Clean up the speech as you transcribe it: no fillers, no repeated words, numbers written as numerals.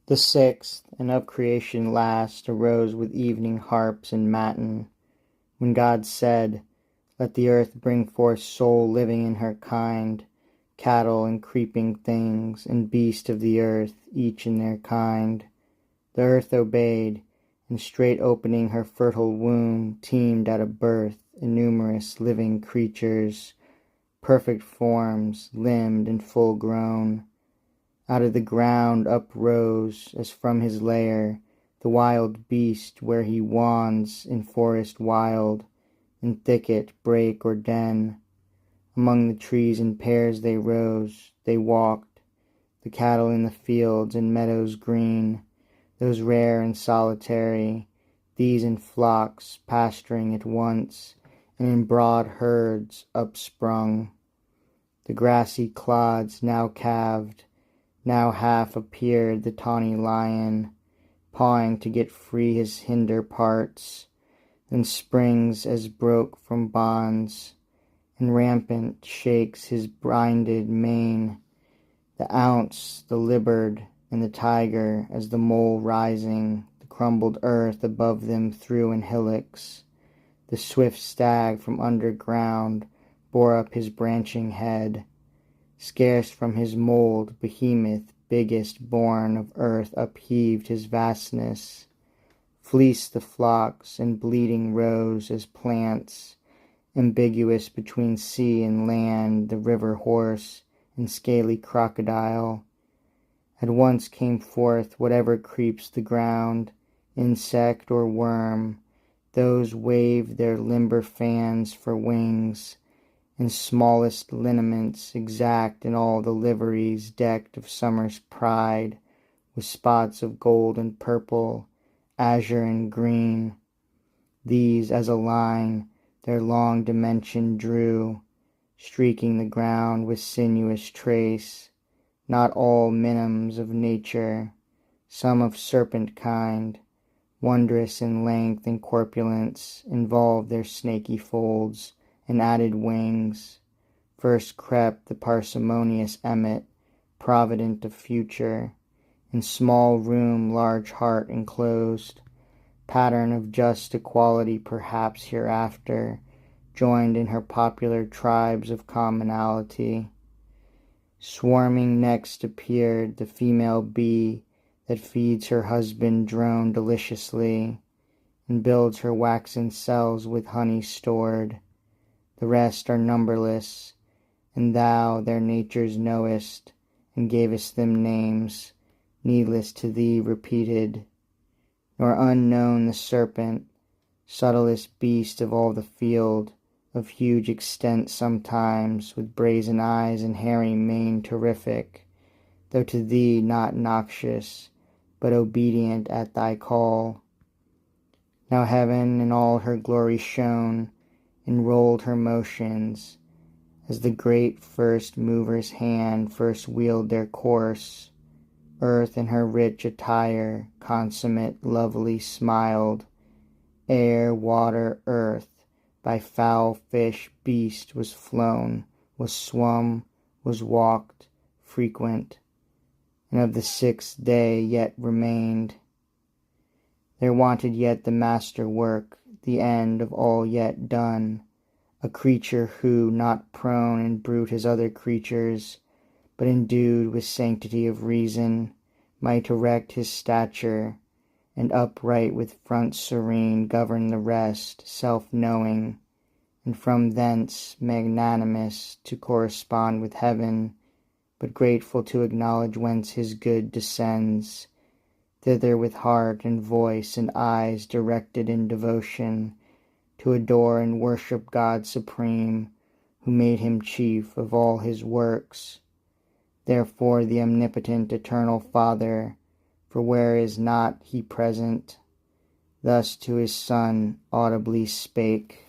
The sixth, and of creation last, arose with evening harps and matin, when God said, "Let the earth bring forth soul living in her kind, cattle and creeping things, and beast of the earth, each in their kind." The earth obeyed, and straight opening her fertile womb, teemed at a birth innumerous living creatures, perfect forms, limbed and full grown. Out of the ground uprose, as from his lair, the wild beast where he wons in forest wild, in thicket, brake, or den. Among the trees in pairs they rose, they walked, the cattle in the fields and meadows green, those rare and solitary, these in flocks, pasturing at once, and in broad herds upsprung. The grassy clods now calved, now half appeared the tawny lion, pawing to get free his hinder parts, then springs as broke from bonds, and rampant shakes his brinded mane. The ounce, the libbard, and the tiger, as the mole rising, the crumbled earth above them threw in hillocks. The swift stag from underground bore up his branching head. Scarce from his mould behemoth, biggest born of earth, upheaved his vastness, fleeced the flocks, and bleeding rose as plants, ambiguous between sea and land, the river horse and scaly crocodile. At once came forth whatever creeps the ground, insect or worm, those waved their limber fans for wings, in smallest lineaments exact, in all the liveries decked of summer's pride, with spots of gold and purple, azure and green. These as a line their long dimension drew, streaking the ground with sinuous trace, not all minims of nature, some of serpent kind, wondrous in length and corpulence, involved their snaky folds and added wings. First crept the parsimonious emmet, provident of future, in small room large heart enclosed, pattern of just equality perhaps hereafter, joined in her popular tribes of commonality. Swarming next appeared the female bee that feeds her husband drone deliciously, and builds her waxen cells with honey stored. The rest are numberless, and thou their natures knowest, and gavest them names, needless to thee repeated. Nor unknown the serpent, subtlest beast of all the field, of huge extent sometimes, with brazen eyes and hairy mane terrific, though to thee not noxious, but obedient at thy call. Now heaven in all her glory shone, enrolled her motions, as the great first mover's hand first wheeled their course. Earth in her rich attire, consummate, lovely, smiled. Air, water, earth, by fowl, fish, beast was flown, was swum, was walked, frequent, and of the sixth day yet remained. There wanted yet the master work, the end of all yet done, a creature who, not prone in brute as other creatures, but endued with sanctity of reason, might erect his stature, and upright with front serene govern the rest, self-knowing, and from thence magnanimous to correspond with heaven, but grateful to acknowledge whence his good descends, thither with heart and voice and eyes directed in devotion, to adore and worship God supreme, who made him chief of all his works. Therefore the omnipotent eternal Father, for where is not he present, thus to his Son audibly spake.